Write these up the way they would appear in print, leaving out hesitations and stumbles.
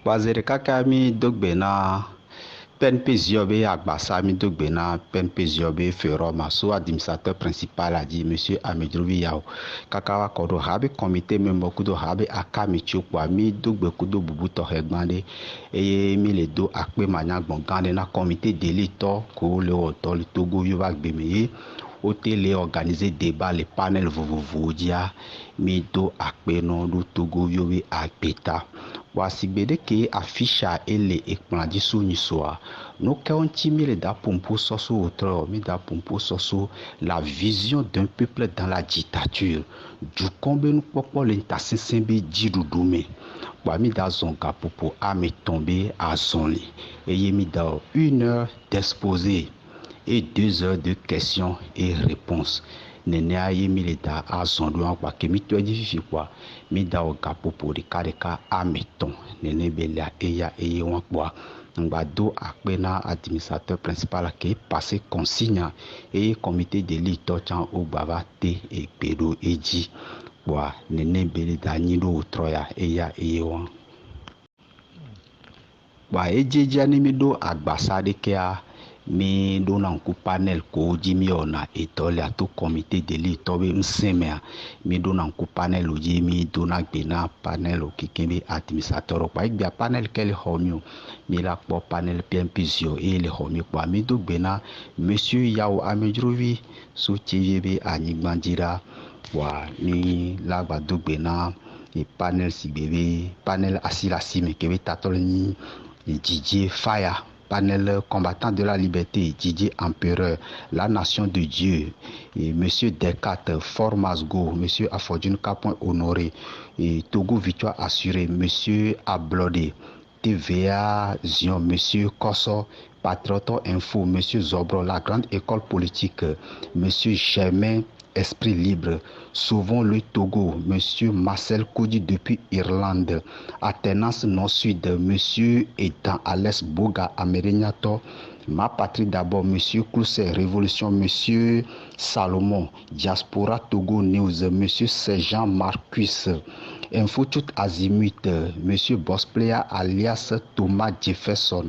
Waziri kaka mi dogbe na pen peziobe agbasa mi dogbe na pen peziobe feroma so administrateur principal a dit monsieur Amedrouvi Yao kaka wa kodo habe comité member kudo habe akami chukwa mi dogbe kudo bubuto hegbande eye mi le do akpe manya gbongande na comité d'élite ko le oto le Togo yuva gbeme o télé organiser débat le panel vovovo dia mi do akpe no do Togo yuve akpeta wasigbede ke afisha ele ekplandi so nyisoa no kaunti mi le da pompo soso autre mi da pompo soso la vision d'un peuple dans la dictature du kombe nou popo le ntasensenbe jidudume wa mi da zonga popo a me tomber à zonli et mi da 1 heure d'exposé et 2 heures de questions et réponses nene aye mi le da a zondo kwa ke mi to edififi kwa mi da o gapopo de kareka ameton nene belia eya eye wan kwa ngbado akpena administrateur principal ke passé consigne et comité d'élite chan o baba te e pedo eji kwa nene bele da nyido troya eya eye wan kwa ejeji animi do agbasa de kea mi dona nku panel ko jimi ona etole ato comité d'élite tobe msemea mi dona nku panel oji mi dona gbena panel okikebe administrateur kwa igba panel kele homio mi la po panel PMPZio et le homio kwa mi do gbena monsieur Yao Amedrouvi so tjebe anyigbandira kwa mi la gba do gbena e panel sibebe panel asilasi me kebe tatol ni Didier Faya panel combattant de la liberté, Didier Empereur, la nation de Dieu, et monsieur Descartes, Formasgo, monsieur Afodjun Capon Honoré, et Togo Victoire Assurée, monsieur Ablodé, TVA Zion, monsieur Kosso, Patriote Info, monsieur Zobro, la grande école politique, monsieur Germain, Esprit libre, sauvons le Togo, monsieur Marcel Kodi depuis Irlande, Athénas Nord-Sud, monsieur Etan Alès Boga Amerignato, ma patrie d'abord, monsieur Clousset, Révolution, monsieur Salomon, Diaspora Togo News, monsieur Sergent Marcus, Info tout azimut, monsieur Bosplea alias Thomas Jefferson,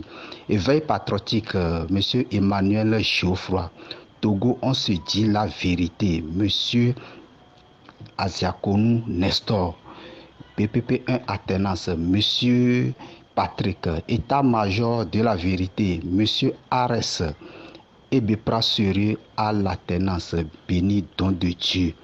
Éveil patriotique, monsieur Emmanuel Geoffroy, Togo, on se dit la vérité. Monsieur Asiakonou Nestor, PPP1 Athénas, monsieur Patrick, état-major de la vérité, monsieur Ares, et Bepra sérieux à l'Athénas, béni don de Dieu.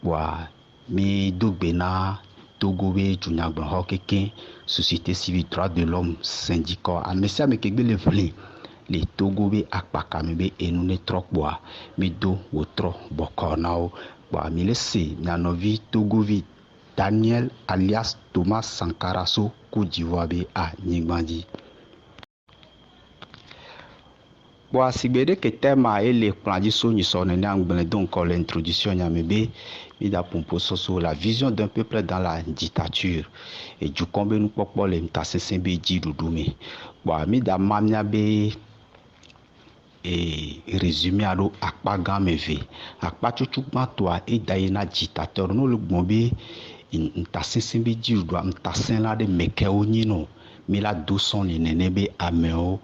Wa mi dogbena Togo be Junyagbon Hokeke, société civile, droit de l'homme, syndicat, amnesia mekegbe le vle. Les Togo be akpakame be enune trok boa mi do wotro bokornao boa mi lese nyanovi Togovi Daniel alias Thomas Sankaraso Côte d'Ivoire be a Nyigbandi boa sigbede ke tema ele plandi so nyiso nene angbele donc l'introduction nyamebe mi da pompo soso la vision d'un peuple dans la dictature et du kombe nou popo le mtasensenbe jidudume boa mi da mamia be et résumé à l'eau akpa gameve akpa chuchukma toi et daina dictateur no le gbombe ntasensenbe jiudwa ntasenla de mekeonino mila 200 ni nenebe ameo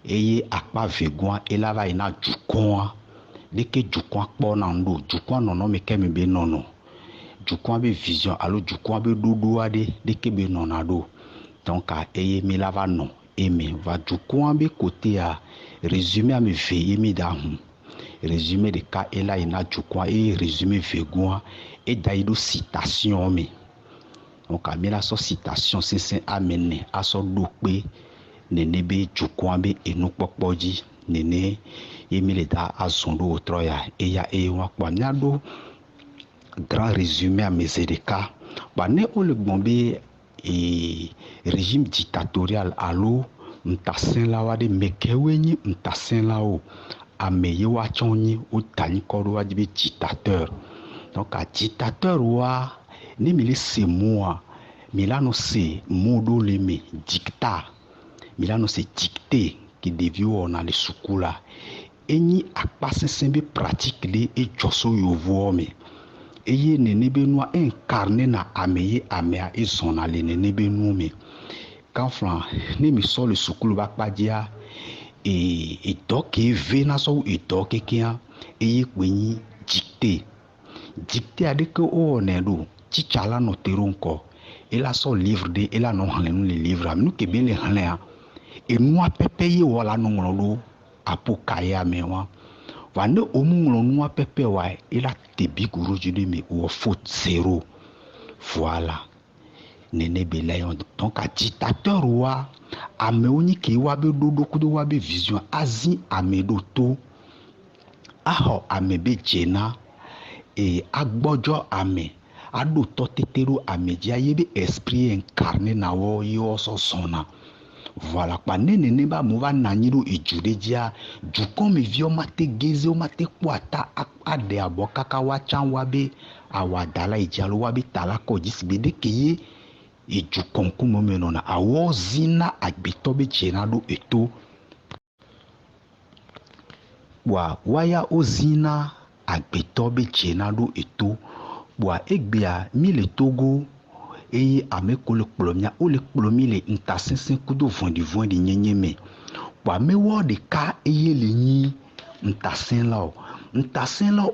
eye akpa vegwa elava ina jukon deke jukon kpo na ndo jukon nono mekemebe nono jukon be vision alo jukon be dodo ade deke be nonado donc eye milava non eme va jukon be côté a résumé à me veiller mi da résumé de cas et là il a jukon et résumé vegwa et daido citation me donc a mi la so citation c'est amené à so dokpe nene be jukon be enu popoji nene emi le da azondo otroya e ya e wa kwa nyado grand résumé à mes de cas ba ne o le gbombe et régime dictatorial allo mtasen la wade mekewenyi mtasen la o ameye wa chonyi o tani kodo wa dibe dictateur donc a dictateur wa ni mili se moi milano se modo le me dicta milano se dicté qui devio on a le sukula eni akpase sembe pratique le e joso yovo me eye nenebe noa incarné na ameye amea e zonale nenebe nou me kanflan ne mi sɔ le sukulu ba kpadzia edɔ ke ve na sɔ edɔ kekea eye kpe nyi dicté aɖe ke wowɔnɛ ɖo titsa la nɔ te ɖo ŋkɔ ela sɔ livre ɖe ela nɔ xlẽ nu le livrea nu ke be le xlẽa enua pɛpɛ ye wɔ la nɔ ŋlɔ ɖo apo kaya me wa wa ne o mu ŋlɔ nua pɛpɛ wa ela te bigu ɖo dzi ɖe me wɔ faute 0 voilà nene be la yon donc a dictateur wa amewo nyi ke wa be ɖoɖo kudo wa be vision azi ame ɖo to axɔ ame be dzena agbɔdzɔ ame aɖo tɔ tete ɖo ame dzia ye be esprit incarné na wɔ ye wɔ sɔsɔna voilà kpa ne nene ba mo va na anyi ɖo edu ɖe dzia dukɔmeviwo mate gezewo mate kpɔ ata aɖe abɔ kaka woatsã wa be awada la edzi alo wa be ta la kɔ dzi si be ɖeke ye edu kɔnkume me nɔna awɔ zina agbetɔ be dzena ɖo eto wa waya wo zina agbetɔ be dzena ɖo eto wa egbea mi le Togo eye ame ko le kplɔ mia wo le kplɔ mi le ntasese kudo vɔ̃ɖivɔ̃ɖi nyenye me wa mewɔ ɖeka eye le nyi ntaselawo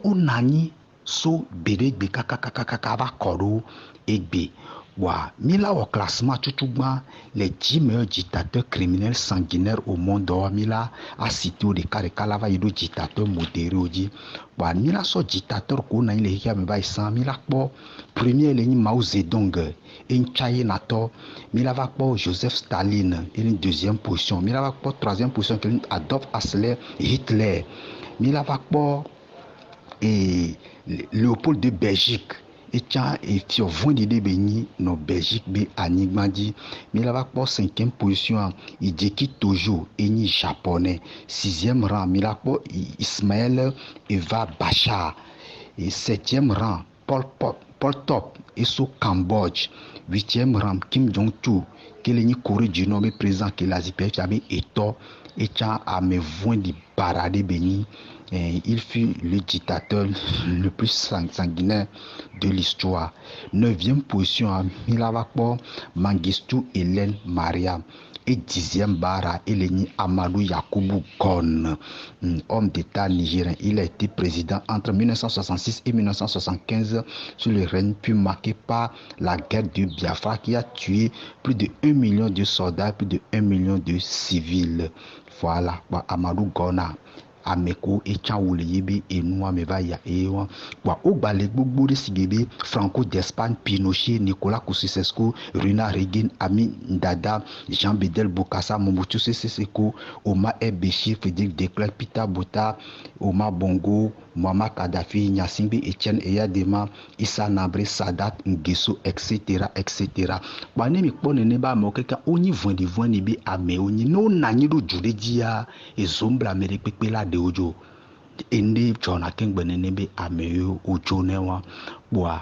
wo na anyi so beɖegbe kakakakaka va kɔ ɖo egbe wa mi la wɔ classement tutugbã les 10 meilleurs dictateurs criminels sanguinaires au monde wa mi la asite wo ɖeka la va yi ɖo dictateur modéré wo dzi wa mi la sɔ dictateur ko na anyi le xexea me va yi sã mi la kpɔ premier le nyi Mao Zedong eŋtsa ye natɔ mi la va kpɔ Joseph Staline ele deuxième position mi la va kpɔ troisième position ke Adolf Hitler mi la va kpɔ Léopold de Belgique etsã efiɔ vɔ̃ɖi ɖe be nyi nɔ Belgique be anyigba dzi mi la va kpɔ 5e position Hideki Tojo enyi japonais 6e rang mi la kpɔ Ismaël Eva Bachar et 7e rang Pol Pot eso Cambodge 8e rang Kim Jong-un ke le nyi Corée du Nord be président ke la zikpui be etɔ etsã ame vɔ̃ɖi bara ɖe be nyi il fut le dictateur le plus sanguinaire de l'histoire. 9e position, Milavakpo Mengistu Hélène Mariam. Et 10e bara, Eleni Amadou Yakubu Gon, homme d'État nigérien. Il a été président entre 1966 et 1975 sous le règne puis marqué par la guerre de Biafra qui a tué plus de 1 million de soldats, plus de 1 million de civils. Voilà, Amadou Gona. Ameko etcha wole yebe enua me va ya ewa wa ogbale gbogbo de sigebe Franco d'Espagne Pinochet Nicolas Ceausescu Ronald Reagan Amin Dada Jean Bedel Bokassa Mobutu Sese Seko Omar El-Béchir Frédéric de Klerk Peter Botha Omar Bongo Muammar Kadhafi Gnassingbé Etienne Eyadema Issa Nabré Sadat Nguesso etc. Ba ne mi kpɔ nene ba mo keka onyi vondi be ame onyi no nanyi do jude dia ezombla mere pepe la de ojo ende chona kengbe nene be ame yo ojo ne wa boa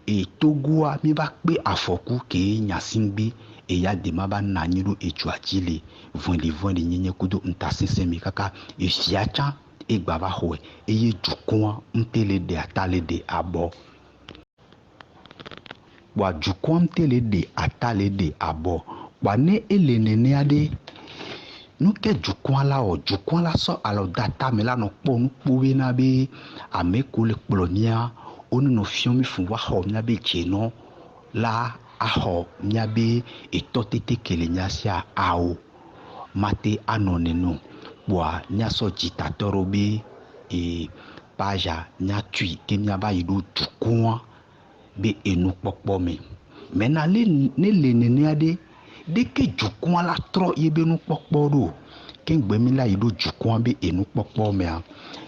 e Togoa mi ba pe afɔku ke Gnassingbé Eyadema ba nanyi do eju achile vondi nyenye kudo ntasese mi kaka efiacha egbava hoe eye dukɔa ntele de atale de abo wa dukɔa ntele de atale de abo wa ne ele nene ade nu ke dukɔa la o dukɔa la sɔ alo data me la no kpɔ nu kpowe na be ame ko le kplɔ nia onu no fiɔ mi fu wa xɔ mia be dzenɔ la axɔ mia be etɔ tete kele nya sia awo mate anɔ neno boa miasɔ dictateur be paja miatui ke miaba yi ɖo dukɔa be enukpɔkpɔ me mena ne le nenea de ke dukɔa la trɔ ye be nukpɔkpɔ ɖo ke gbe mi la yi ɖo dukɔa be enukpɔkpɔ mea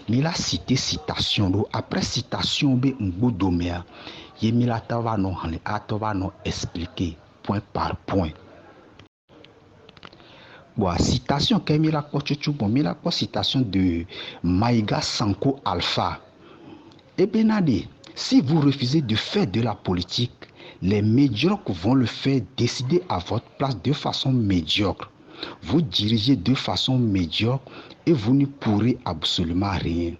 mi la cite citation ɖo après citation be ŋgbodomea ye mi la tɔ va nɔ xlẽ atɔ va nɔ expliquer point par point. Bon, citation que Mila citation de Maïga Sanko Alpha. Et Benadi, si vous refusez de faire de la politique, les médiocres vont le faire décider à votre place de façon médiocre. Vous dirigez de façon médiocre et vous ne pourrez absolument rien.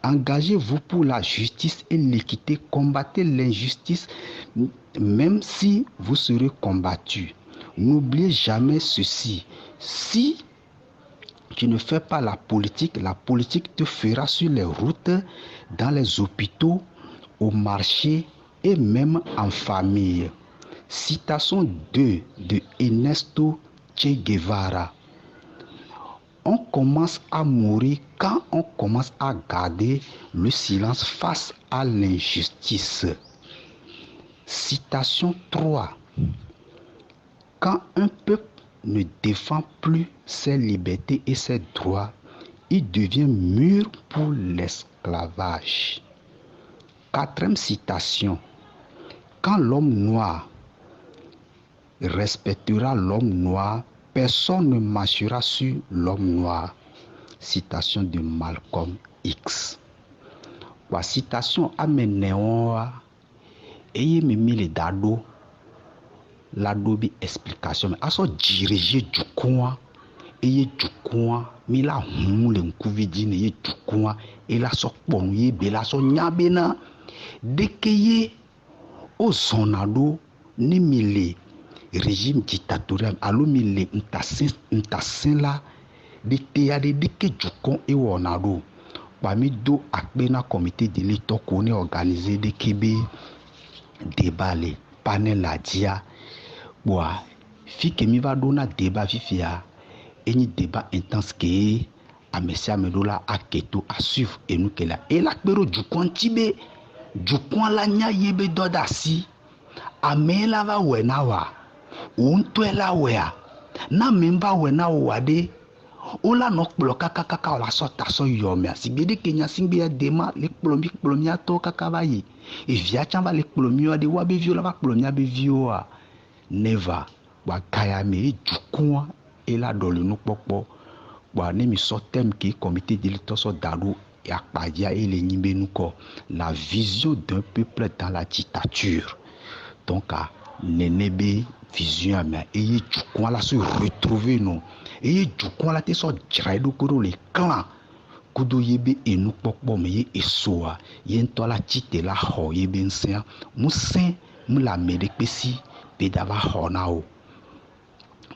Engagez-vous pour la justice et l'équité, combattez l'injustice même si vous serez combattu. N'oubliez jamais ceci. Si tu ne fais pas la politique te fera sur les routes, dans les hôpitaux, au marché et même en famille. Citation 2 de Ernesto Che Guevara. On commence à mourir quand on commence à garder le silence face à l'injustice. Citation 3. Quand un peuple ne défend plus ses libertés et ses droits, il devient mûr pour l'esclavage. Quatrième citation. Quand l'homme noir respectera l'homme noir, personne ne marchera sur l'homme noir. Citation de Malcolm X. Wa citation amenewa eye mimi dado la dobi explication aso diriger du coin eye du coin mi la hun le nkuvidi ne ye du coin et la so pon ye be la so nyabena dekeye o zonado ni mile régime dictatorial alo mile ntasin la de teyade deke du con e wonado parmi do akbena comité de l'état qu'on est organisé de kebe débat les panel la dia boa fi que mi va donner débat fifia et ni débat intense que a monsieur Amedola a keto à suivre et nous que là et la pero du coin tibe du coin la nya yebe dodasi amela va wenawa unto la wea na memba wena wade ola no kplo kaka la sota so yomia sibede kenya singbe dema le kplomia to kaka bayi e via chamba le kplomia de wa be viola ba kplomia be vioa never wa kaya me dukua et la dole no popo wa ne mi so thème qui comité de l'état so dado ya padia et les nyimbe nous ko la vision d'un peuple dans la dictature donc à nenebe vision mais et dukua la se retrouver non et du coup la te so jraido koro le clan kudo yebe enu pokpo me ye esoa ye ntola tite la ho yebe nsia musen mu la medepesi pe dava honao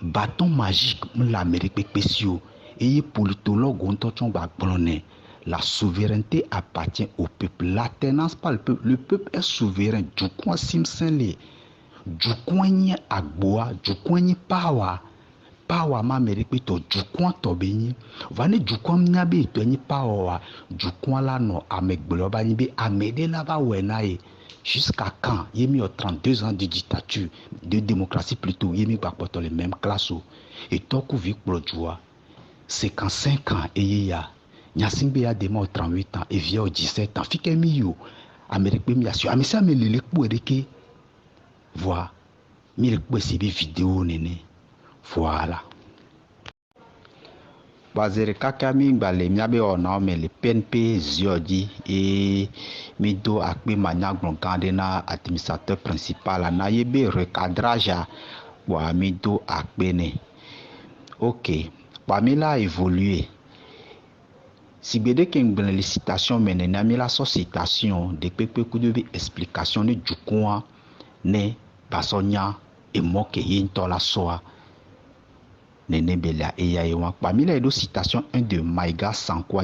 bâton magique mu la medepesi o et politologue onto chon ba blonné la souveraineté appartient au peuple l'alternance par le peuple est souverain du coup simsenle du coin agboa du coin power power ma meripe to jukwan to benyi vane jukwan nyabe to ni power jukwan la no amegbelo ba ni be amede la ba wena e jusqu'à quand yemi au 32 ans de dictature de démocratie plutôt yemi ba poto les mêmes classes et to ku vi plojua 55 ans et ya nyasimbe ya demo au 38 ans et via au 17 ans fike mi yo amerique mi asio amisa me lele ku edeke voir mi le ku se bi vidéo nene. Voilà. Bazere kakami gbale miabe ona me le PNP ziodi et mido akpe manya glongande na administrateur principal na yebe recadrage wa mido akpe ne. OK. Pamela évolué. Si bede ken gbele les citations menena mi la so citation de pepe kudobe explication ne djukwa ne basonya et moke yinto la soa. Parmi les deux citations, un de Maïga Sankwa,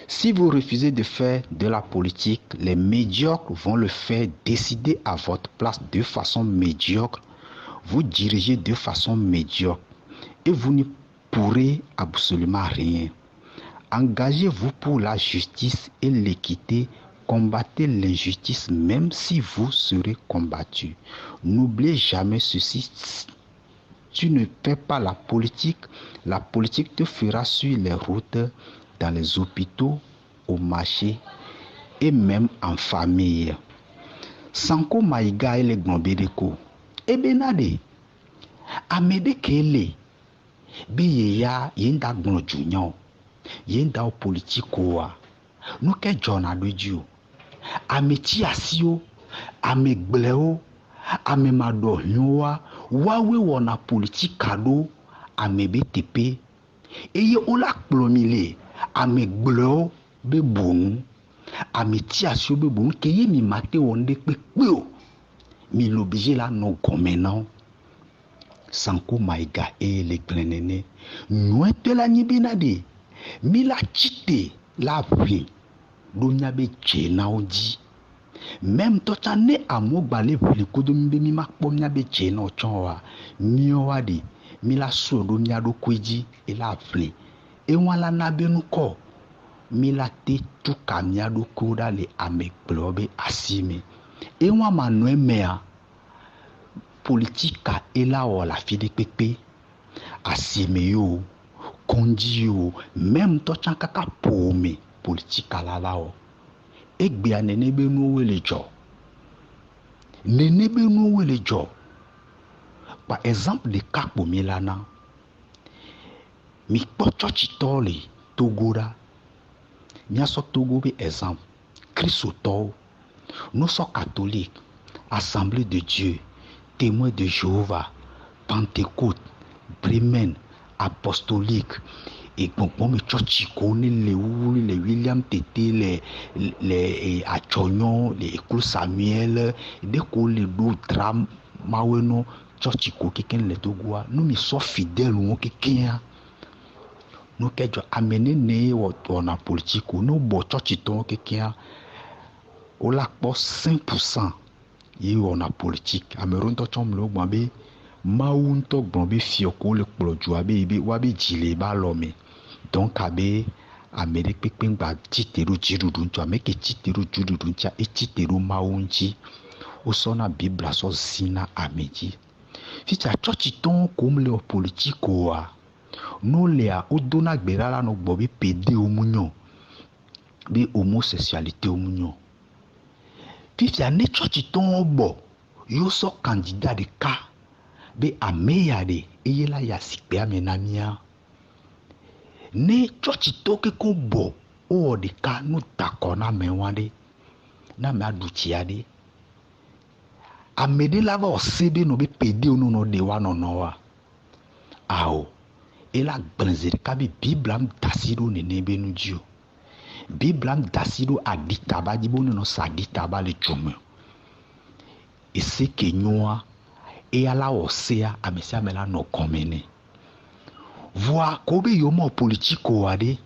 si vous refusez de faire de la politique, les médiocres vont le faire décider à votre place de façon médiocre, vous dirigez de façon médiocre et vous ne pourrez absolument rien. Engagez-vous pour la justice et l'équité, combattez l'injustice même si vous serez combattu. N'oubliez jamais ceci. Tu ne fais pas la politique te fera sur les routes, dans les hôpitaux, au marché et même en famille. Sanko Maïga et les Gnombedeko. Et benade, amede kele, biye ya yenda gno junior, yenda politikoa, nous ke jona dodio, ameti asio, ame gbleo, ame mado nyoa, wawe wana politique kado ame BTP eye ola plomile ame gbleo be bonu ame tiasio be bonu ke ye mi mate wonde pekpeo mi l'obligé là non maintenant Sanko Maïga et les glenene nous te la nyibina de mi la chite la vie donya be chena oji même to tane amogba le vli kodombe mi makpom nya be chena ochonwa mi owa de mi la so donya do kweji e la vli e wala na benu ko mi la te tu kamia do koda le amekplobe asime e wa manwe mea politika e la wala fide pepe asime yo konji yo même to chan kaka pome politika la lao egbe anene be no wele jo nene be no wele jo par exemple de kapo milana mi kpocho chitole togora nya so togo be exemple Christo nous sommes catholiques Assemblée de Dieu Témoins de Jéhovah Pentecôte Bremen apostolique et bon me church connaît les William Tété les Achonyon les École Samuel des les deux drames maweno church ko quelqu'un les togoa nous me sommes fidèles ou quelqu'un nous kejo amener né on a politique nous bo church ton quelqu'un on la pour 5% y on a politique Cameroun to chom lo gbabe maun to gbabe fioko le plojo abe be wa be jile ba lome donc abe Amérique pekpen gba titeru jirudun to ameke titeru jirudun cha e titeru maunji o sona bible so zina ameji ficha church ton comme le politique wa no le a odona gbera la no gbo be pede omunyo be homosexualité omunyo fifia ne church ton bo yo so candidat de cas be ameya de eyela ya sikpe amenamia ne church to ke ko bo o de cas no takona menwade na me adutia de amede lava osebe no be pede onu no de wa no no wa ao ela gbanzeri ka bi bible am tasiro ne nebe nu dio bible am dasiro adita ba di bono no sadita ba le chume e se ke nyoa e ala osea amesia mela no komene voa kobe yo mo politiko wade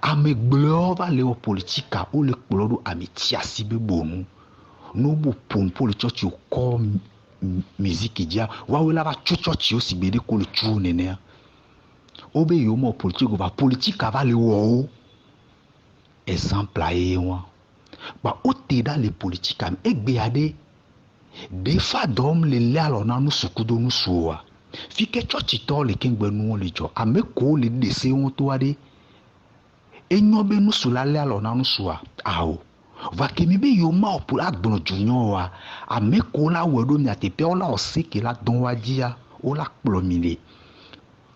ame glo va le politika o le kplodo ame tiasi be bonu no bo pompo le church ko musique dia wa wela ba church o si bede ko le chu nene obe yo mo politiko va politika va le wo exemple aye wa ba ote dans les politiques am egbe ade de fa dom le le alona nu sukudo nu suwa fike church to le kengbe nu le jo ameko le dese won to ade enyo be nu sula le alona nu suwa awo va kemi be yo ma opul agbon junyo wa ameko la wedo mi atepe ola osike la don wa dia ola plomile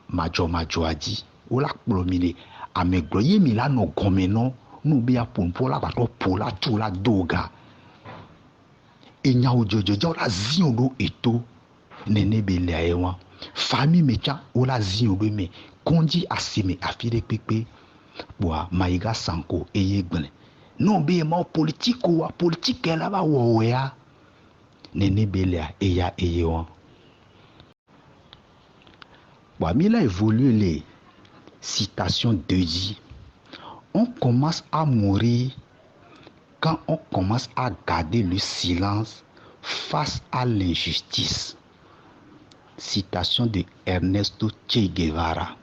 majo aji ola plomile amegro ye mi la no gomeno nous bien pour la bateau pour la tout la doga et nya ojojo la ziondo eto nene bele ayewa famille mecha o la ziondo me kondi asime afire pepe boa Maïga Sanko eyegble non be ma politique wa politique la ba wo ya nene bele eya eyewa boa mi la évolué les citations de Dieu. On commence à mourir quand on commence à garder le silence face à l'injustice. Citation de Ernesto Che Guevara.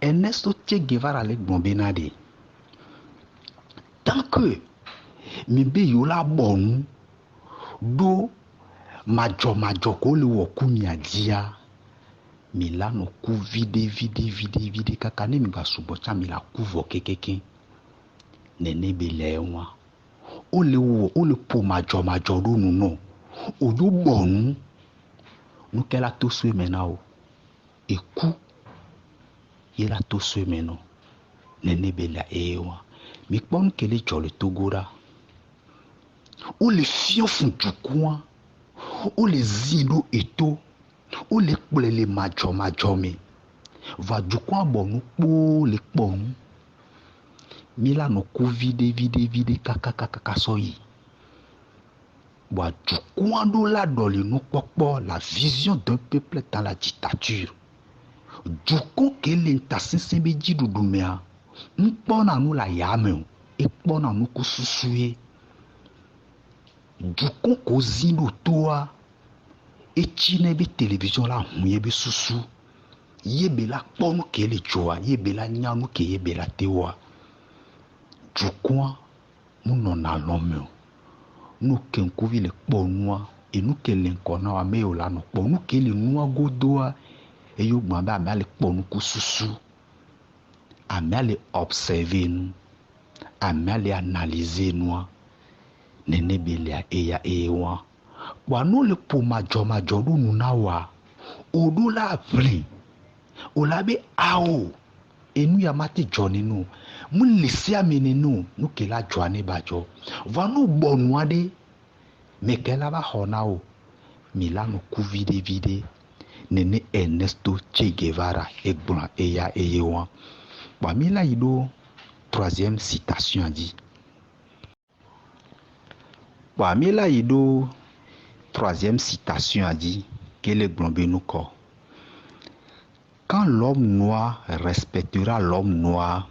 Ernesto Che Guevara le bombenade. Tant que mbe yola bon do majo ko le wokumi adia Milano ku vide kakane mi basubocha mila kuvo kekeke nene belewa o le po majo do no o do bonu no kela to swe menao e ku yela to swe meno nene bela ewa mi pon kele chole togora o le fio funtukwa o le zindo eto o le kple le majo me va du kwa bonu po le ponu mila no ku vide kaka soyi Boa dukua do la doli nous pokpo la vision d'un peuple dans la dictature. Duko ke lenta sensembe jidu dumea. Mpona nous la yame e pona nous kususuye. Duko ko zino toa e chine be télévision la hunye be susu. Yebe la ponu ke le joa, yebe la nyanu ke yebe la tewa. Duko nous na l'homme. Nous kenkuvi le ponua et nous que l'enkona wa me ola no ponu ke le nua godoa e yo gbamba ame ale ponu kususu. Ame ale observer nous. Ame ale analyser nous. Nene belia eya ewa. Wa no le po majo do nuna wa. Odo la vri. Ola be ao. Et nous yamati joni nous. Mun lisi amene nous. Nous ke la joane bajo. Va nous bonwa de. Mais qu'elle va honao. Milano kuvide vide. Nene Ernesto Che Guevara. Ekbran eya eyewa. Wa mila ido. Troisième citation a dit. Mila ido. Troisième citation a dit. Qu'elle est nous corps. Quand l'homme noir respectera l'homme noir,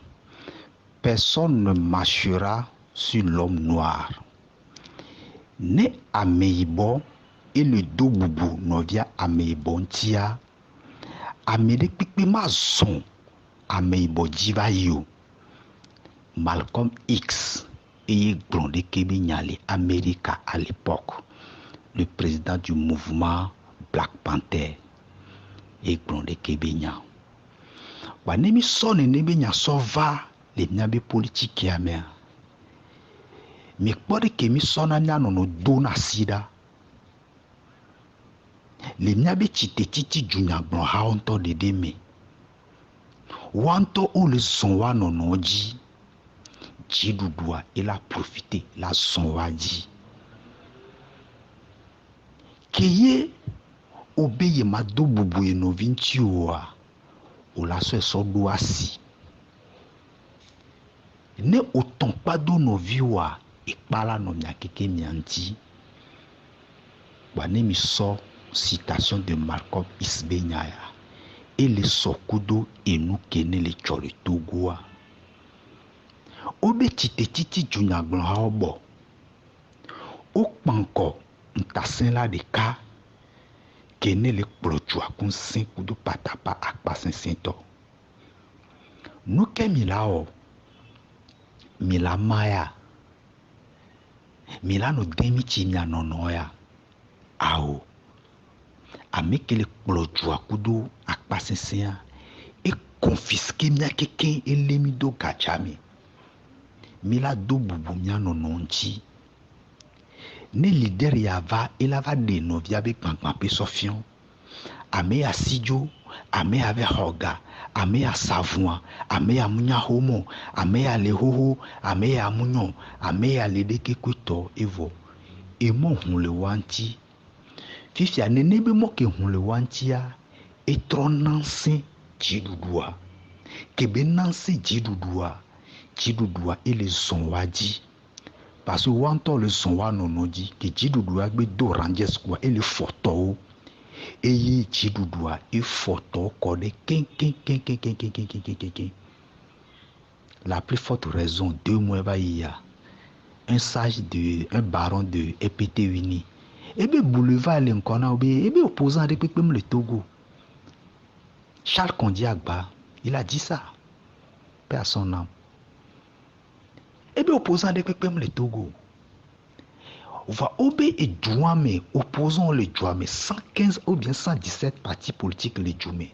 personne ne marchera sur l'homme noir. Ne ameibo et le dobubu novia ameibo ntia. Amede pipi ma son ameibo jivayo. Malcolm X et Blondé Kebinyale, America à l'époque, le président du mouvement Black Panther. Et Blondé Kebenya. Wanemi son et nebenya sova les nyabe politique ya mea. Mais pour que mi son anya no dona sida. Les nyabe titi junya blon ha onto de deme. Wanto ou le sonwa no noji. Jidudua il a profité la sonwa ji. Keye obeye mado bubu no vinci oa o la so do asi ne autant pas do no viwa e pala no nyakeke mianti wane mi so citation de Malcolm X Benyaya et le sokudo et nous kene le chole togoa obe titi junya glon haobo o panko ntasen la de ka kene le plochua kun sin kudu patapa akpa sinto. Nuke milao mila maya milano demi chinya nonoya ao ameke le plochua kudu akpa sinsia e confisquer mia keken elemi do gachami mila do bubu mia nononchi. Ne leader yava il va de novia be pampampe sofion ame ya sijo ame ave hoga ame ya savon ame ya munya homo ame ya lehoho ame ya munyo ame ya ledeke kwito evo emo hun le wanti fifi anene be mo ke hun le wanti ya etronansi jidudua kebe nansi jidudua ele sonwaji. Parce que wanto le son wa nono dit que jidudua be do ranges quoi et le photo et yi jidudua et photo code ken. La plus forte raison 2 mois va y a un baron de EPT Uni et be boulevard l'enkona et be opposant depuis même le Togo Charles Kondi Agba il a dit ça paix à son âme. Et bien opposant de même le Togo. Va obé et Djouame, opposons le Djouame, 115 ou bien 117 partis politiques le Djouame.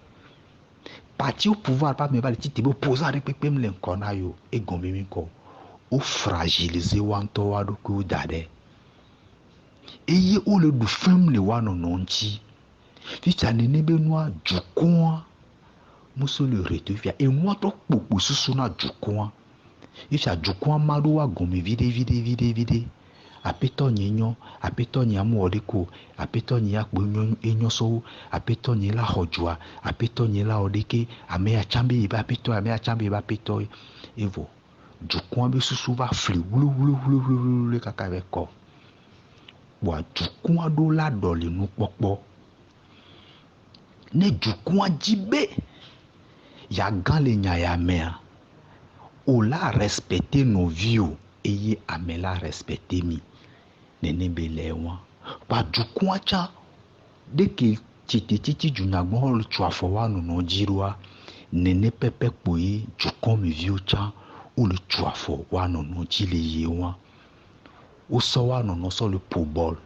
Parti au pouvoir, pas même le titre, opposant de même le Nkonayo et Gombimiko. Ou fragiliser Wanto Wado Koudade. Et y ou le doufem le Wano Nonchi. Ficha nene benois du coin. Moussou le retuvia. Et moi, toi, pour sous-sona du coin. If ya jukwa madu wa gome vide apeto nyenyo apeto nyamu odeko apeto nya gbonyo enyo so apeto nyela hojua apeto nyela odeke ame ya chambe iba apeto evo jukwa be susu va fli wulu kaka veko kpɔa dukɔ aɖewo la ɖɔli nukpɔkpɔ ne dukɔa dzi be yagã le nya ya mea o la respecter nɔviwo eye ame la respecter mi nene be le wa ba dukɔa tsa deke tsetetsitsi dzunagbɔn le tso afɔ wa nɔnɔ dzi ɖoa nene pɛpɛ kpoe dukɔmeviwo tsa o le tso afɔ wa nɔnɔ dzi le ye wa o sɔ wa nɔnɔ sɔ le po bɔl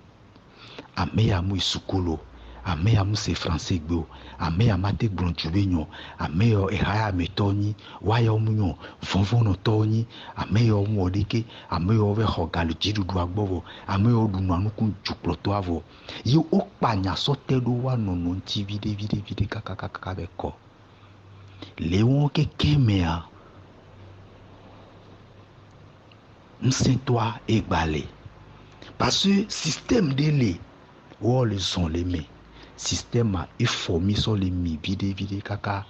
ame ya mu sukulu ame ya mu se français gbe o ame ya ma te gblɔ ntsu be nyɔ ame ya ehaya me tɔ nyi wa ya mu nyɔ vɔvɔ nɔ tɔ nyi ame ya mu wɔ ɖeke ame ya ve xɔ gali dziɖuɖua gbɔ vɔ ame ya ɖu nuku dzukplɔtɔa vɔ ye o kpa nyasɔ te ɖo wa nɔnɔ ŋuti viɖe kakakaka be kɔ le wɔn keke mea ŋusẽtɔa egbalẽ parce que système de le wɔ le zɔn le me système a efɔ mi sɔ le mi viɖe kaka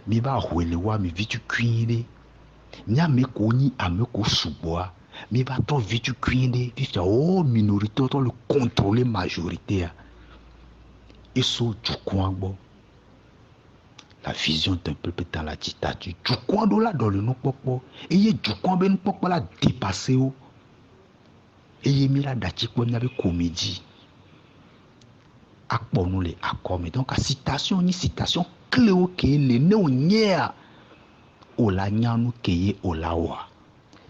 mi va hoe le wa mi vitukui ɖe miame ko nyi ame ko sugbɔa mi va trɔ vitukui ɖe fifia o minorité tɔ le contrôler majorité a eso dukɔa gbɔ la vision d'un peuple dans la dictature dukɔa ɖo la ɖɔ le nukpɔkpɔ eye dukɔa be nukpɔkpɔ la dépassé wo eye mi la datsi kpɔ miabe comédie akpɔ nu le akɔme donc citation nyi citation cléwo ke le ne o nyea o la nyanu ke ye o la wa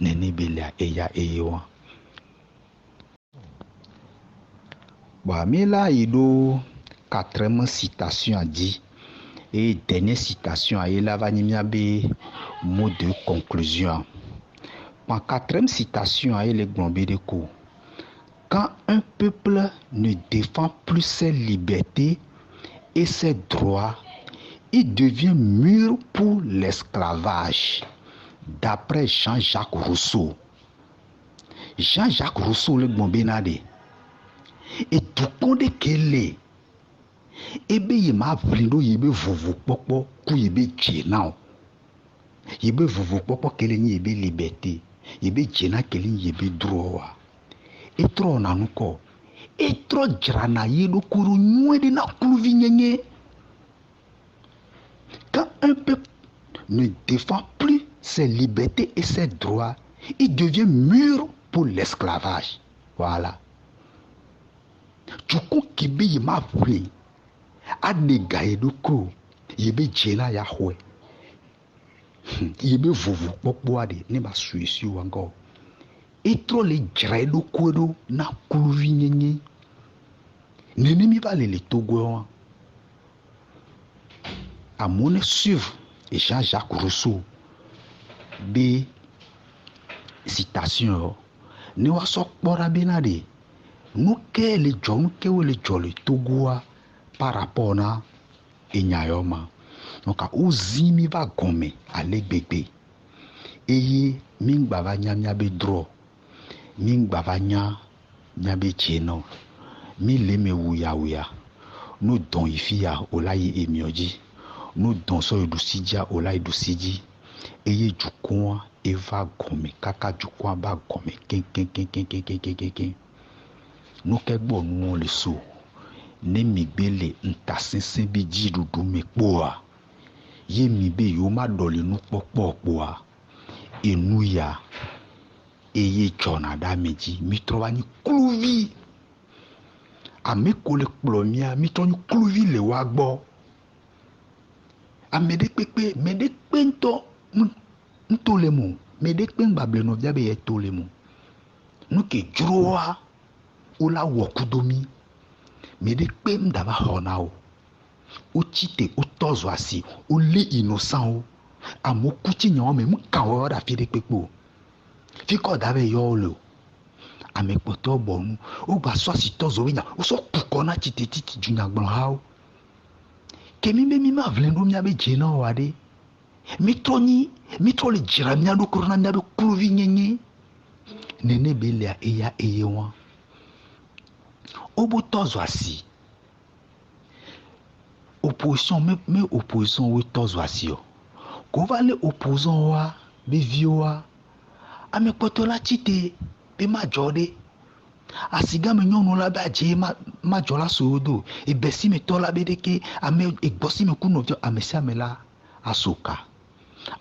nene be le eya eye wa ba mi la yi ɖo 4e citation a dzi et dernière citation a ye la va nyi miabe mot de conclusion pa 4e citation a ye le gblɔ be ɖe ko quand un peuple ne défend plus ses libertés et ses droits, il devient mûr pour l'esclavage. D'après Jean-Jacques Rousseau. Jean-Jacques Rousseau le bon benade. Et tout monde kele. Ebe yema vlindo yebe vovo popo ku yebe djena. Yebe vovo popo kele ni yebe liberté. Yebe djena kele ni yebe droit. Etro nanuko etro drana yedo kuru nyuede na kluvi nyenye quand un peuple ne défend plus ses libertés et ses droits il devient mûr pour l'esclavage voilà tuko kibe yima vle adega yedo kuru yebe jena ya hwe yebe vovu popo ade ne ba suisi wango etro le dzra ɖo ko ɖo na kluvi nyenye nene mi va le Togo amewo ne suivre Jean-Jacques Rousseau be citation ne wa sɔ kpɔ ɖa bena ɖe nu ke le dzɔ nu ke wo le dzɔ le Togoa par rapport na enya yɔ ma donc wo zi mi va gɔme ale gbegbe eye mi gba va nya miabe drɔ mi gbava nya miabe dzenɔ mi le me wuya no dɔn yi fia o la yi emiɔ dzi no dɔn sɔ yi ɖusi dzia o la yi ɖusi dzi eye dukɔa eva gɔme kaka dukɔa ba gɔme keŋkeŋkeŋkeŋkeŋkeŋ no ke gbɔ nuwo le so ne mi gbe le ntasese bi dziɖuɖu me kpɔa ye mi be yewo ma ɖɔli nukpɔkpɔ kpɔa enu ya eye dzɔna ɖe ame dzi mi trɔ va nyi kluvi ame ko le kplɔ mia mi trɔ nyi kluvi le wa gbɔ ame ɖe kpekpe me ɖe kpe ŋutɔ ŋuto le mo me ɖe kpe ŋgbable nɔvia be ye to le mo nu ke dzroa wo la wɔ kudo mi me ɖe kpe ŋda va xɔ na wo wo tsite wo tɔ zɔ asi wo le innocent wo amewo kutsi nyawo me mu kan wɔ ɖe afi ɖe kpekpe o fi kɔ da be yɔ le o ame kpɔtɔ bɔ nu wo gba sɔ asitɔ zɔ be nya wo sɔ kukɔ na tsitetsitsi dunyagblɔ hawo ke mi be mi ma vle ɖo miabe dze na wa ɖe mi trɔ le dzra mia ɖokoro na miabe kluvi nyenye nene be lea eya eye wa wo bo tɔ zɔ asi opposition me opposition wo tɔ zɔ asi o ko va le opposant wa be viwo wa ame kpɔtɔ la tsite be ma dzɔ ɖe asiga me nyɔnu la be adze ma dzɔ la so do ebesi me tɔ la be ɖeke ame egbɔsi me ku nɔviɔ ame sia ame la asoka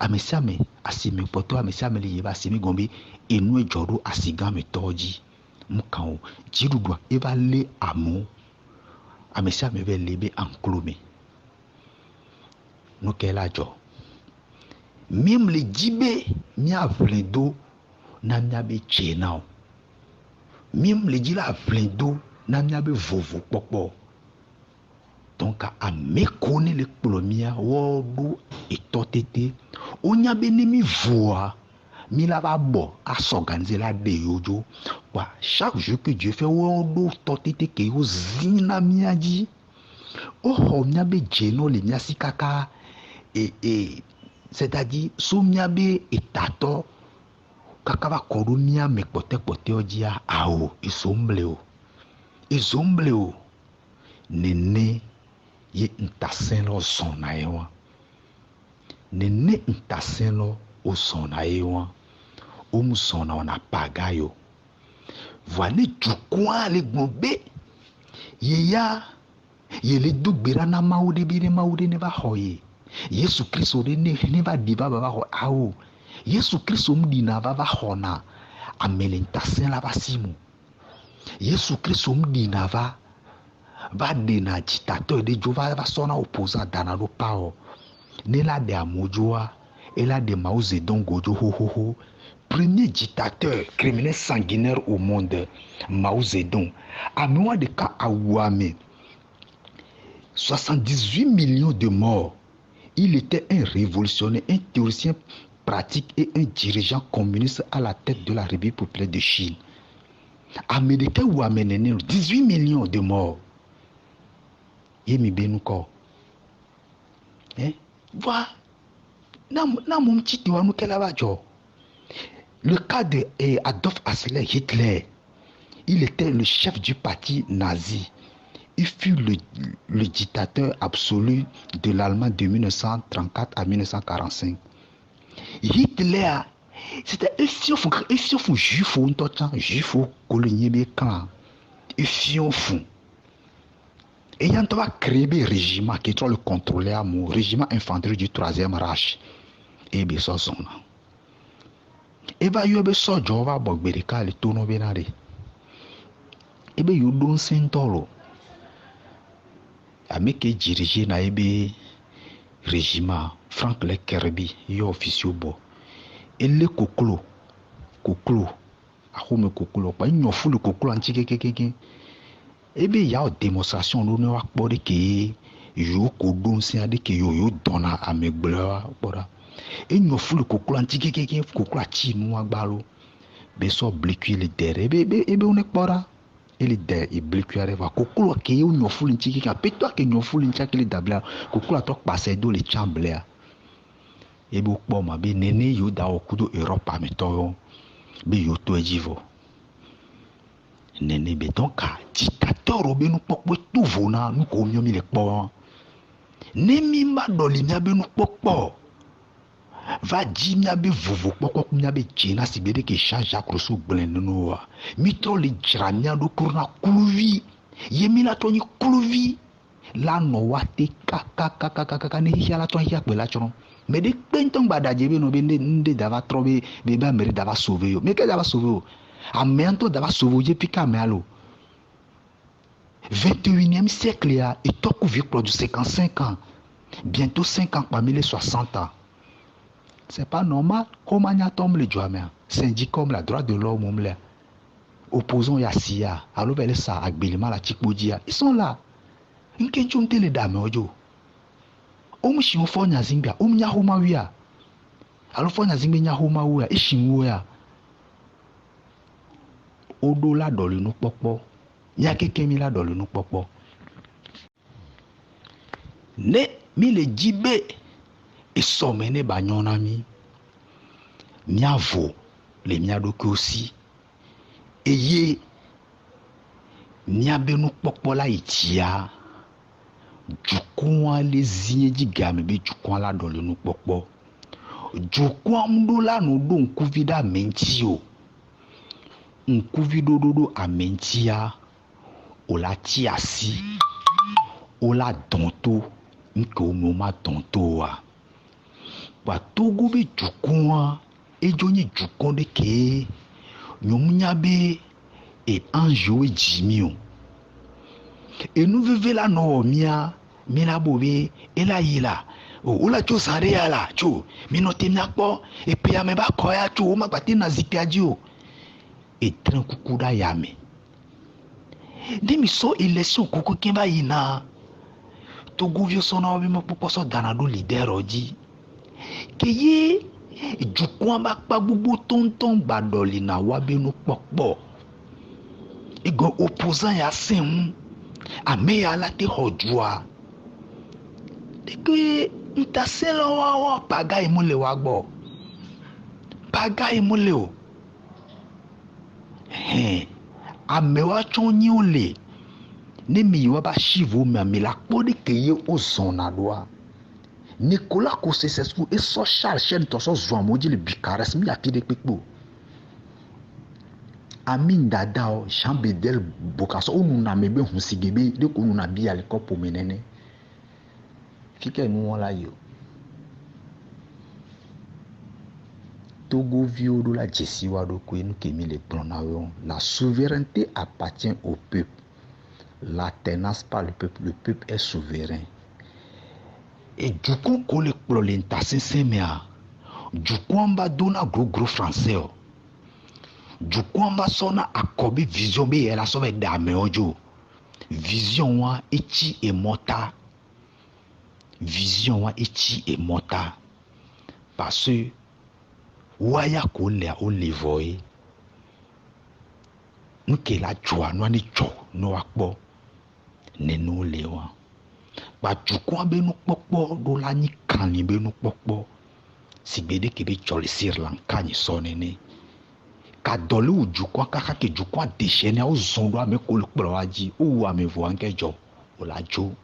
ame sia ame asime kpɔtɔ ame sia ame le yeba asime gɔme enu edzɔ ɖo asiga me tɔ dzi mu kan o dziɖuɖua eva lé amewo ame sia ame be le be anklo me nu ke la dzɔ miem le dzi be míaʋlẽ do na míabe dze na o miem le dzi la ʋlẽ do na míabe vovo kpɔkpɔ donc ame ko ne le kplɔ mía wɔɖo etɔ tete wonya be ne mi voa mi la va bɔ asɔganize la ɖe yewo dzo kpa chaque jour que Dieu fait wɔɖo tɔ tete ke wo zi na mía dzi woxɔ míabe dze no le mía si kaka c'est-à-dire so míabe etatɔ kaka va kɔ ɖo mía me kpɔtɛkpɔtɛwo dzia awo ezomble o nene ye ntasɛlɔ zɔna ye wa nene ntasɛlɔ o zɔna ye wa o mu zɔna o na paga yo voa ne dukɔa le gbɔn be yeya yele do gbera na mawu de be ne mawu de ne va xɔ ye Yesu Kristo de ne va di va xɔ awo Yesu Kristo mu dina va xɔna ame le ntasɛ la va si mu Yesu Kristo mu dina va ɖena dzitatɔ ɖe dzo va sɔna opposant dana ɖo pawɔ ne la ɖe amewo dzoa ela ɖe Mao Zedong dzo xoxoxo premier dictateur criminel sanguinaire au monde Mao Zedong amewa ɖeka awu ame 78 millions de morts. Il était un révolutionnaire, un théoricien pratique et un dirigeant communiste à la tête de la République populaire de Chine. Américain ou américain, 18 millions de morts. Yemi Benuko. Voilà. Le cas de Adolf Hitler, il était le chef du parti nazi. Il fut le dictateur absolu de l'Allemagne de 1934 à 1945. Hitler, c'était un fion juif ou un juif ou colonial clan. Un fion fou. Et il y a un créé un régime qui doit le contrôler à mon régime infanterie du 3e Reich. Et bien ça son. Et bien il y a ça Jova Bogberika le tourno benare. Et bien il y a un sentolo. Ameke dirigé na ebe régime Frank Le Kirby yo officiel bo ele koklo ahome koklo pa nyofu le koklo antike kekeke ebe ya démonstration no ne wa kpore ke yo ko don se ade ke yo dona amegbla kpora e nyofu le koklo antike kekeke koklo achi nu agbalo be so bliku le dere ebe one kpora ele de ibliku areva kokolo ke yo nyofuli nchiki ka peto ke nyofuli nchaki le dabla kokolo to pase do le chamblea ebe okpo ma be nene yo da okudo Europe ameto be yo to ejivo nene be tonka dictateur be nu pokpo to vona nu ko miomi le po nemi ma doli mia be nu pokpo va di mia be vovo pokpo mia be jina sibede ke Jean-Jacques Rousseau gblenu wa mitro le jra mia do kurna kluvi yemi la toni kluvi la no wate kaka ne hia la ton hia pe la chon me de penton gbada jebe no be nde dava trobe be ba mere dava sauver yo me ke dava sauver yo amento dava sauver je pika me alo 21e siècle ya et toi qui pour du 55 ans bientôt 5 ans parmi les 60 ans. C'est pas normal. Comment y a tombe le joamé? Syndic comme la droite de l'homme, opposons Yassia, alors ben ça, Agbilima, la Chikbodia, ils sont là. Ils ne sont les dames, ojo. Omushi ofo nyazimbia, omnya homa wia. Alors fo nyazimbia nya homa wia, ishinwo ya. Odo la dole no popo. Nya kekemi la dole no popo. Ne mi le jibe esomene banyona mi miavo le miadoke aussi eye miabe no popo la itia jukwa le zinye jigame be jukwa la dole no popo jukwa mdo la no do nkuvida mentio nkuvi dodo amentia ola tiasi ola donto nke omoma donto wa wa togo be jukun ejonyi jukun de ke nyomunya be e anjo e jimio enu veve la no mia mina bobe ela yila o la cho sare ala cho mi no te mia po e pe ya me ba ko ya cho o ma gbate na zipia ji o e tran kuku da ya me de mi so election kuku kin ba yi na to govio so na obi mo popo so dana do leader oji ke ye jukun ba pa gbogbo tonton gbadoli na wa benu popo ego opposant ya sin ame ya la te hojua de ke nta se lo wa paga imule wa gbo paga imule o ame wa chonyi ole ne mi wa ba shivo me la po de ke ye o zona doa Nicolas Kosesesku et so Charles Chen to so zo amoji le Bucarest mi api de pepo Amin Dada o Jean Bedel Bokaso onu na mebe hun sigebe de ko nu na bi ale ko pomenene fike nu won la yo Togo viodo la Jessi wado ko enu kemi le pronayon la souveraineté appartient au peuple la tenace par le peuple est souverain et du coup ko le pro l'entasin mea du coup amba dona gros français o du coup amba sona akobi vision be ela so be dame ojo vision wa echi emota vision wa echi emota parce que waya ko le o le voye nuke la joa no ni jo no akpo nenu le wa ba jukwa be no popo do la ni kan ni be no popo sigbede ke be chole Sri Lanka ni so nene ka dole u jukwa kaka ke jukwa déchaîner o zondo ame ko le pro aji o ame vo ankejo o la jo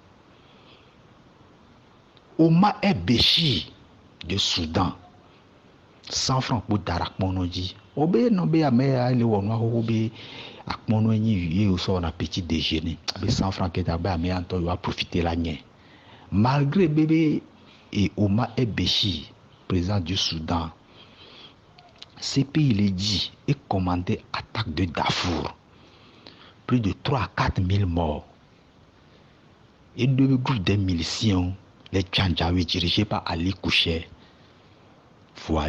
Oma Ebeshi de Soudan 100 francs pour darak monoji obe no be ame le wonwa ho be akmono enyi ye o so na petit déjeuner be 100 francs ke da ba ame anto yo a profiter la nye malgré bébé et Oma Ebeshi président du Soudan ces pays il est dit et commandé attaque de Darfour plus de 3 à 4 000 morts et deux groupes de miliciens les Tchandjaouis dirigés par Ali Koucher voire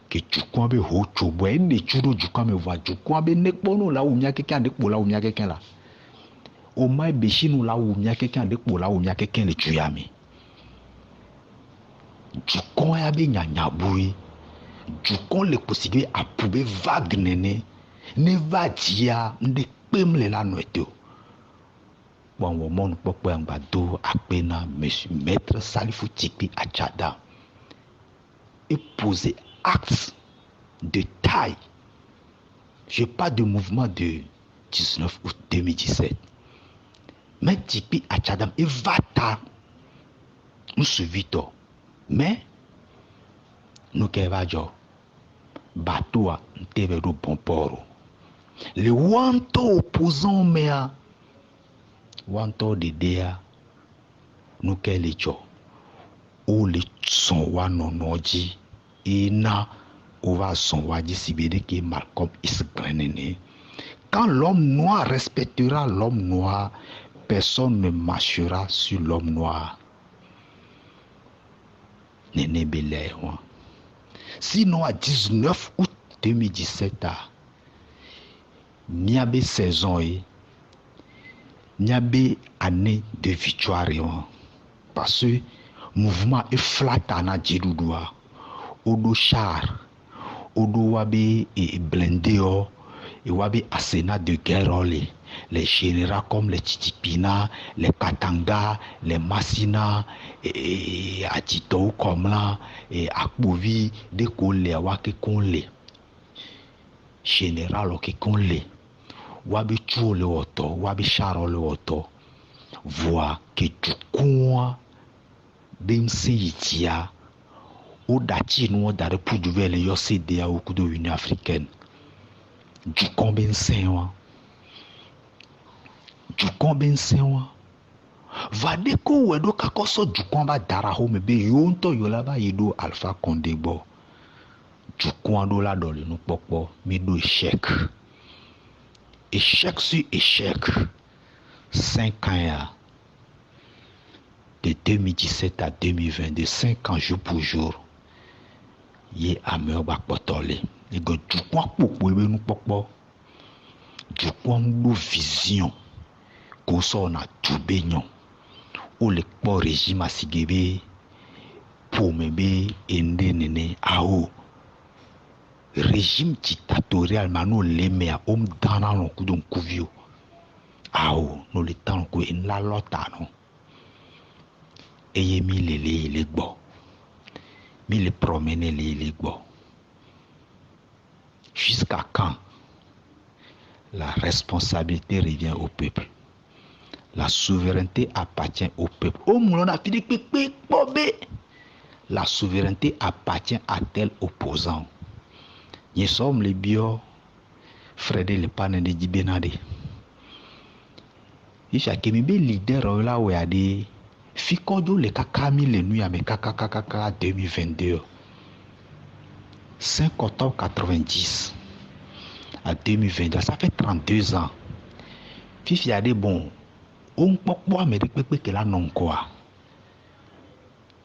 que Djoukouambe ho chobo et ne churo Djoukouambe voit Djoukouambe ne pono la ou mia quelqu'un de pour la ou mia quelqu'un là Oma Ebeshi nous la ou mia quelqu'un de pour la ou mia quelqu'un le tuyami Djoukouambe nya boui Djoukouambe le possible à pouvoir vague ne va dia ne pem le la noito bon mon popo ambado apena monsieur maître Salifou Tikpi Achada et poser acte de taille. Je parle de mouvement de 19 août 2017. Mais Tikpi Achada et Vata nous suivons. Mais nous kevajo bateau a teve do bon port. Le wanto opposant mea wanto de dea nous kelecho o le son wa nonoji ina o va son wa di sibede ke Malcolm X grenene quand l'homme noir respectera l'homme noir personne ne marchera sur l'homme noir nene bele wa sinon à 19 août 2017 niabe saison niabe année de victoire parce que mouvement est flat na djedoudoua odo char odo wabe et blindé et wabe arsenal de guerre les généraux comme les Titipina, les Katanga, les Massina et Atito comme là et Akbovi de Kole wake konle général ke konle wabe tuo le oto wabe charo le oto voit que du coin bimsi yitia o dati no da repouduvel yo CDA au coup de l'Union africaine du combien sen du combien sen va de ko wedo kakoso du comba dara ho me be yonto yola ba yido Alpha Condé bo du do la dole no popo mi do échec sur échec 5 ans de 2017 à 2022 5 ans jour pour jour ye ameo ba potole e go du popo be no popo du do vision ko so na tubenyo o le po régime asigebe pour mebe ende nene ao régime dictatorial mano lemea dana no kudon kuvio ao no le tan ko en la lota no eye mi le gbo mi le promener le gbo jusqu'à quand la responsabilité revient au peuple. La souveraineté appartient au peuple. La souveraineté appartient à tel opposant. Nous sommes les bio, Fred le panne de Djibenade. Il y a des leaders là où il y a des Fikojo le kakami le nuit à mes kakakakaka 2022. 5 octobre 90 à 2022. Ça fait 32 ans. Fifi a des bons. On peut pas me dire que là non quoi.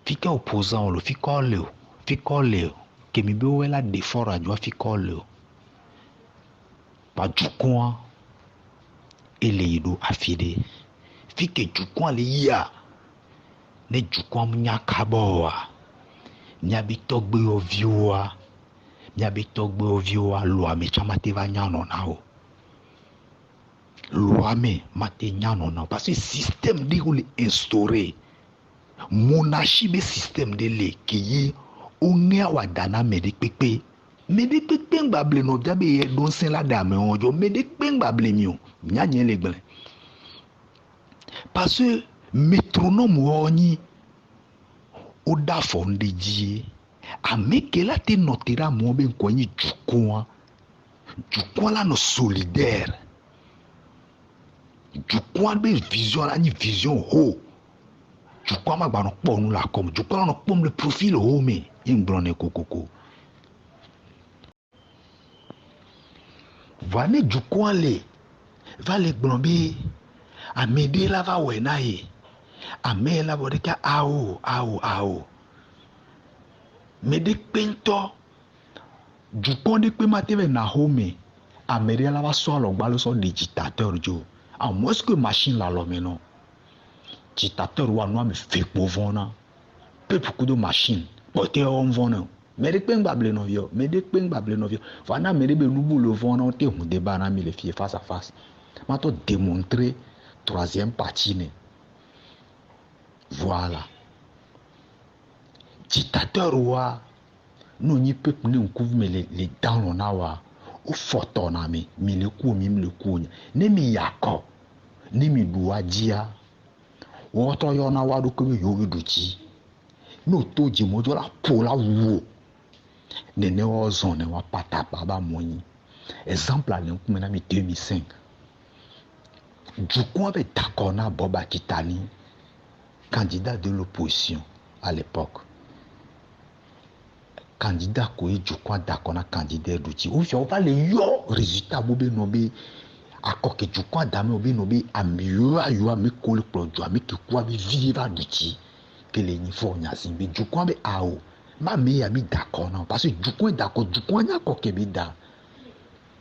Fika opposant le fikole que mi be la défort à joie fikole pas du coin et les ido affidé fike du coin le ya ne du coin nya kaboa nya bitogbe ovioa loi me chamate va nya no na o loi me mate nya no na parce que système de le instauré monarchie be système de le qui onge wa dana mede pepe ngba no jabe ye don sen la dame onjo mede pepe ngba ble mi o nya nye le gble parce que métronome woni o da fonde ji ameke la te notera mo be nkonyi jukwa la no solidaire jukwa be vision la ni vision ho jukwa ma gba no po nu la comme jukwa no pom le profil ho me ingbrone kokoko vane jukwa le va le gbombe amede la va wena ye ame la bodeka ao mede pento jukwa de pe mateve na home amede la va so lo gba lo so dictateur jo à moins que machine la lo meno dictateur wa no me fait povona peuple coup de machine porter on vona mede pe ngba no yo vana mede be lubu le vona te hu débat na mi le fie face à face ma to démontrer troisième partie ne voilà dictateur wa no ni peuple ne couvre me les dans na wa o photo na mi le ku ne mi yako ne mi duadia wo to yo na wa do ko yo duchi no to ji mo do la po la wo ne ne o zone wa pata baba moni exemple à l'encoup na mi 2005 du coup avec d'accord na Boba Kitani candidat de l'opposition à l'époque candidat ko du coup d'accord na candidat d'outil ou on va le yo résultat bobe nobe akko ke du coup dame obi nobe amiyo ayo me ko le produit ame ke kwa bi vivre d'outil que les niveaux nya simbe du coup be ao ma me ya mi d'accord na parce que du coup d'accord du coup nya ko ke bi da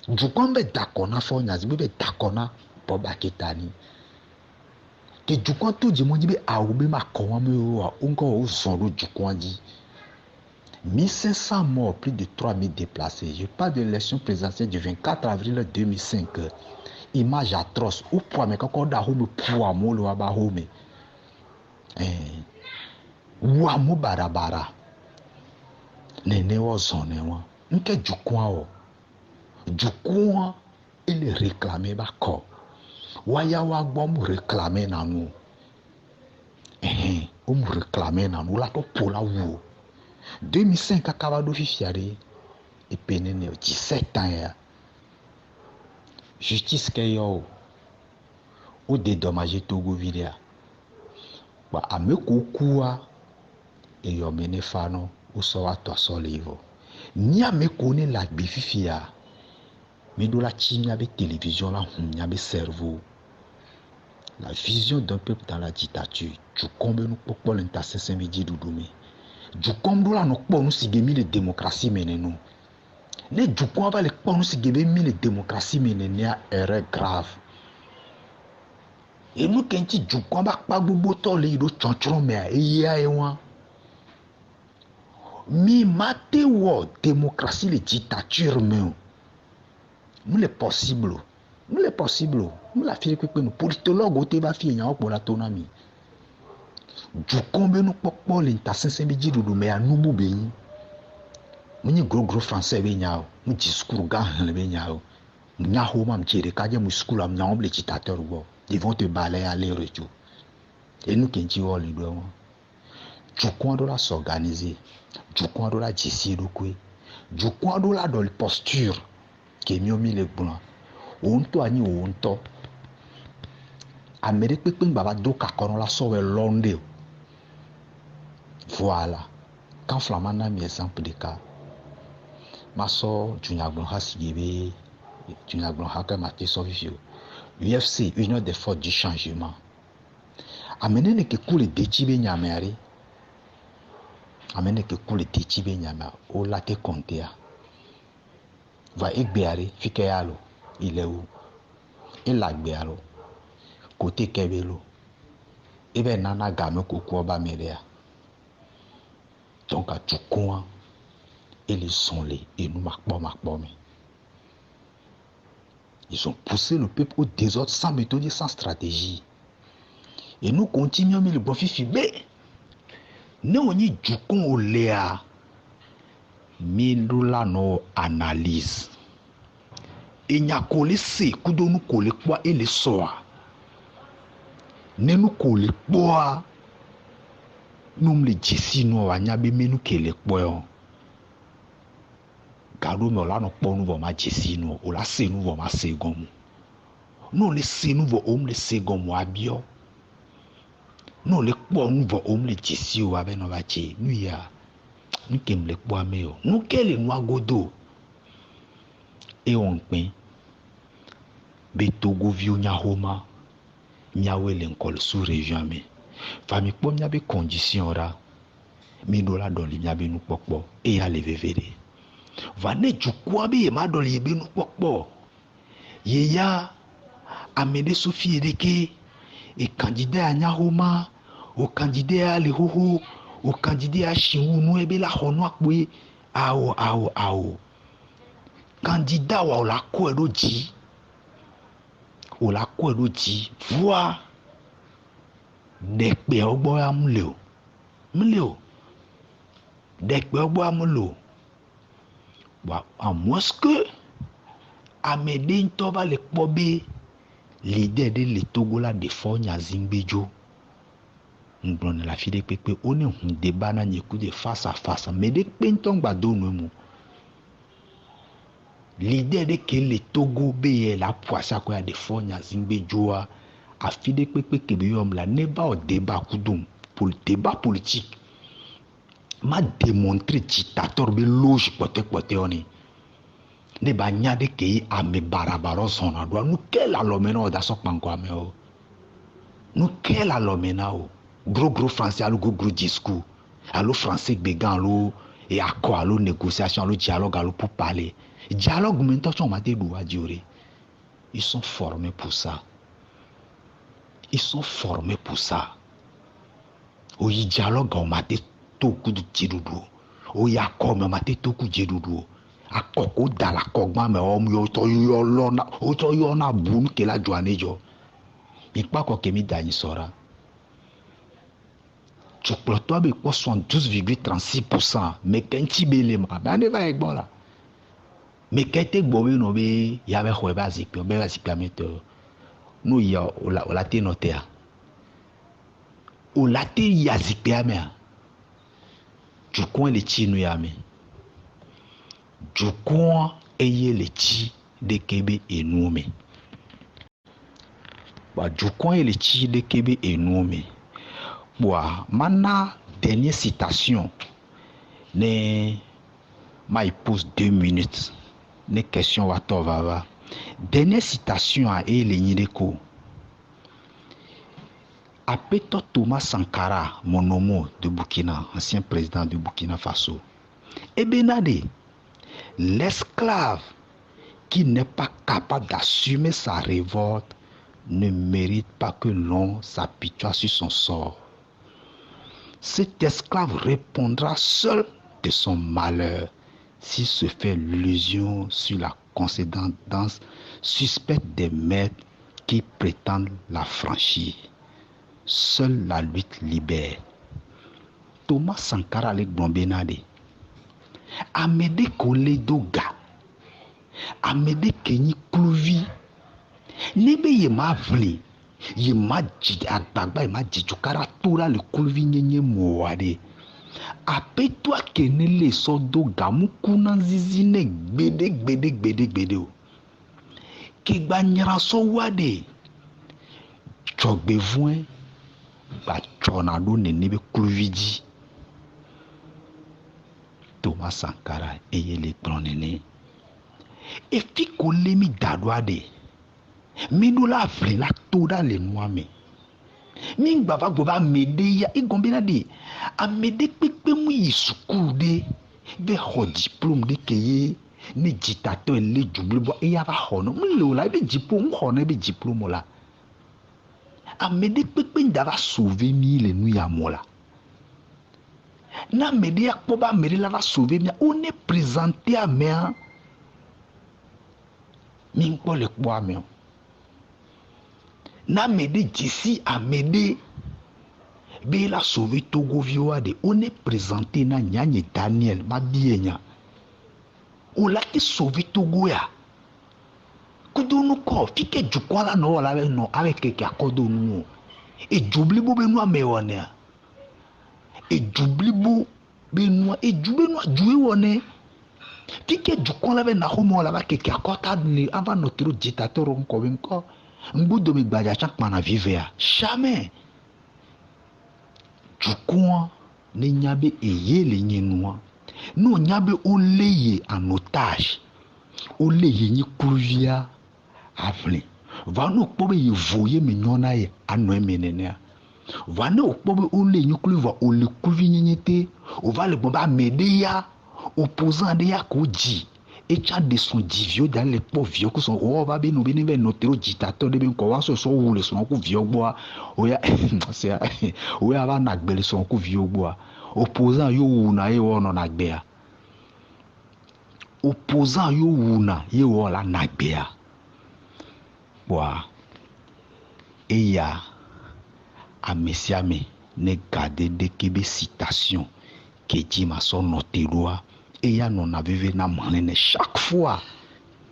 du coup be d'accord na fo nya simbe be d'accord na Boba Kitani que du coup tout dit mon dit be ao be ma ko wa me o encore au son du coup dit 1500 morts, plus de 3000 déplacés. Je parle de l'élection présidentielle du 24 avril 2005. Image atroce. Ou pour me quand da home pour mo lo ba home. Wa mo barabara. Nene wo zone wa. Nke jukwa o. Jukwa il réclamait ba ko. Wa ya wa gbo mo réclamer na nu. O mo réclamer na nu la to pour la wo. 2005 akaba do fifiare et penene 17 ans ya justice ke yo o dédommager Togo vidia ba ameko kuwa e yo mene fano o so wa to so levo ni ameko ne la bififia me do la chimia be télévision la hunya be cerveau la vision d'un peuple dans la dictature tu combe nous pokpo l'intercession midi doudoumé du combe la no kpo nous sigemi le démocratie menenu ne du combe le kpo nous sigemi le démocratie menenu a erreur grave et nous kenti du combe pa gbogbo to le do chonchron me a eya ewan mi mate wo démocratie le dictature me nous le possible nous la fille que nous politologue ote ba fille nya pour la tonami du combe nous pokpo l'intercession midi doudoumé a nous be muni gros français be nya mu discours ga han be nya o nya ho mam chere ka je mu school am nya on le dictateur bo ils vont te balayer aller retour et nous kenti wo le do du coin de la s'organiser du coin de la d'ici do kwe du coin de la dans le posture qui mi omi le blanc on to ani on to Amérique pe baba do ka kono la so we Londres voilà quand flamanda mi exemple de cas maso junyagbon hasigebe junyagbon haka mate sofifio UFC Union des forces du changement amene ne ke kule dechibe nyamere amene ke kule dechibe nyama o la te kontea va egbeare fike yalo il est où il la gbealo côté kebelo ebe nana game kokwo ba merea donc à tout coin et les sont les et nous marquons mais ils ont poussé le peuple au désordre sans méthode sans stratégie et nous continuons mais le bon fifi mais nous on y du con au léa mais nous là nos analyse et n'y a collé c'est que nous coller quoi et les soirs ne nous coller quoi nous les dissi nous va n'y a mais nous qui les quoi Gado me la no kpo nu vo ma jesi nu o la se nu vo ma se gomu no le se nu vo o le se gomu abio no le kpo nu vo o le jesi o abe no ba che nu ya nu kem le kpo ame o nu ke le nu agodo e on pin be Togo vio nya homa nya we le nkol sous région me fami kpo nya be condition ra mi do la don li nya be nu pokpo e ya le vevere vane jukwa be ma dole yebe nu pokpo ye ya amede sofi edeke e candidat anya homa o candidat le hoho o candidat shiwu nu ebe la hono akwe awo candidat wa la ko edo ji o la ko edo ji voi dekpe ogbo amle o dekpe ogbo amlo à moins que Amédée Ntoba le Kpobe l'idée de le Togo la défend nya Zingbejo on la fille de pepe on est un débat na nyeku de face à face mais de pentong ba do no l'idée de que le Togo be la poissa ko ya défend nya Zingbejo a fille de pepe ke be yom la ne ba au débat kudum pour le débat politique m'a démontré dictateur be loge pote on est ne ba nya de ke ame barabaro sona do nous quel alomena o da so panko ame o nous quel alomena o gros français allo gros discours allo français bégan allo et accord allo négociation allo dialogue allo pour parler dialogue maintenant on m'a dit do adiorer ils sont formés pour ça o yi dialogue on m'a dit toku du jidudu o ya ko me mate toku jidudu akoko dala kogba me o yo to yo lona o to yo na bun ke la joanejo ipa ko kemi dani sora chokploto be ko 72,36% mais kenti bele ma ba ne va egbo la mais kete gbo we no be ya be ho ba zikpe be ba zikpe meto no ya o la te notea o la te ya zikpe amea du coin le chi nu yame du coin eye le chi de kebe enoume Du coin et le chi de Kébé et Noumé. Maintenant, dernière citation. Ma pose 2 minutes. Ne question va. Dernière citation à Elenideko. Apeto Thomas Sankara, mon homo de Burkina, ancien président de Burkina Faso. Et Benade, l'esclave qui n'est pas capable d'assumer sa révolte ne mérite pas que l'on s'apitoie sur son sort. Cet esclave répondra seul de son malheur s'il se fait l'illusion sur la concédance suspecte des maîtres qui prétendent la franchir. Seule la lutte libère. Thomas Sankara le Gombenade. Amédée Koledoga. Amédée Kenyi Klouvi. Nebe yema vle. Yema jid agbagba yema jidjukara tora le Klouvi nyenye moade. Ape toi kenele sodo gamukuna zizine gbede. Kegba nyara so wade. Chogbevoin. Ba chonado nenebe Klouvidi. Thomas Sankara eye le pronene. Et fi kolemi dadwade. Minula vle la toda le noame. Min baba goba medeya e gombena de. A mede pepe mu yisukude. Be ho diplôme de keye. Ne dictateur le double bo e yava hono. Mle la be diplôme hono be diplôme la. A mede pepe ndava sauver mi le nu ya mola. Na mede ya poba mede la va sauver mi. On est présenté à mer. Min po le kwa me. Na mede d'ici à mede. Be la sauver Togo Vioade. On est présenté na Nyanye Daniel Mabienya. On l'a qui sauvé Togo ya. Kudono ko fike jukwala no la no avec keke akodo no. E jublibo be no amewone. E jublibo be no e jube no juwe wone. Fike jukwala be na homo la ba keke akota ni avant notre dictateur on ko Mbudo mi gbaja chaque mana vive ya. Jamais. Jukwa ne nyabe eye le nyenwa. No nyabe oleye en otage. Oleye ni Klouvia avle. Va no pobe ye voye me nyona ye anu menene. Va no pobe ole ni Klouvia ole Klouvia nyenyete. O va le bomba medeya opposant de ya koji. Et tu as de son divio dans les pauvres vieux qui sont oh va bien nous venir notre dictateur de bien quoi ce sont où les sont coup vieux bois oya c'est oya va nagbele son coup vieux bois opposant yo una ye wono nagbea opposant yo una ye wola nagbea bois et ya a messiame ne garder de kebe citation que dit ma son noteroa. Et ya non a vivé na manene chaque fois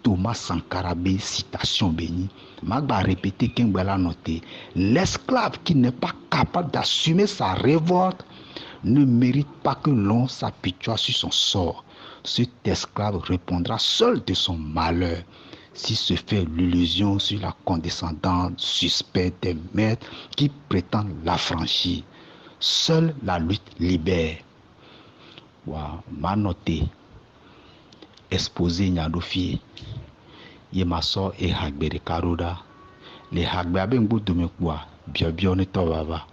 Thomas Sankara be citation béni magba répéter qu'un la noté l'esclave qui n'est pas capable d'assumer sa révolte ne mérite pas que l'on s'apitoie sur son sort. Cet esclave répondra seul de son malheur s'il se fait l'illusion sur la condescendance suspecte des maîtres qui prétendent l'affranchir. Seule la lutte libère. Wa ma noté exposé nyadofi ye maso e hagbere karoda le hagbe abe ngbo domekwa biobio ne to baba